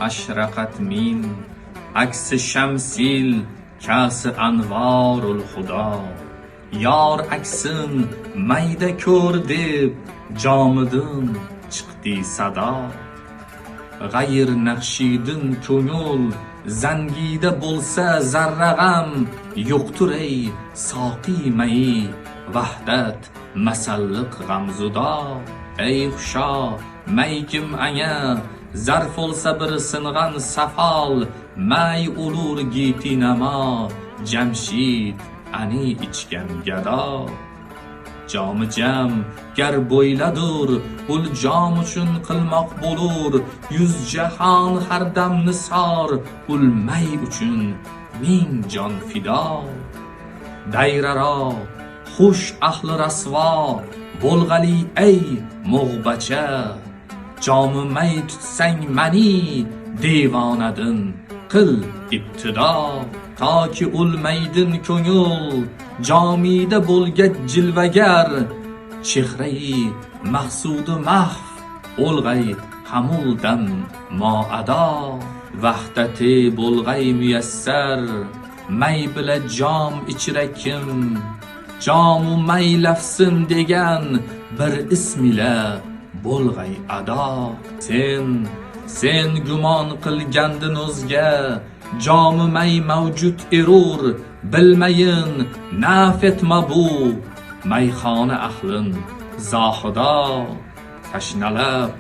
اشرقت من عکس شمسیل کاس انوار الخدا. Yar aksin mayda ko'r deb jomidan chiqdi sado. G'ayr naqshidin ko'ngil zangida bo'lsa zarra g'am yo'qtur ey soqi mai vahdat masalliq g'amzudo. Ey xusho maykim anga zarf olsa bir singan safal may ulur gitinama jamshid ani ichgan gado. Jomi jam gar bo'yladur ul jom uchun qilmoq bo'lur yuz jahon har dam nisor ul may uchun ming jon fido. Dayraro xush ahli rasvo bo'lg'ali ey mo'g'bacha. Jomi may tutsang mani devonadin qil ibtido. Toki o'lmaydin ko'ngil jomida bo'lgach jilvagar. Chehrai maqsudi mahv o'lg'ay hamuldam moado. Vahdati bo'lg'ay muyassar may bila jom ichra kim. Jomu may lafsin degan bir ismila bo'lg'ay ado. Sen gumon qilgandin o'zga jomi may mavjud erur. Bilmayin naf etma bu mayxona ahlin zohido. Tashnalab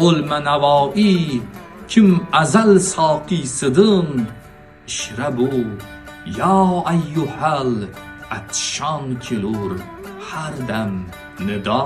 o'lma navoiy kim azal soqiysidin. Ishrabu yo ayyuhal atshon kelur har dam nido.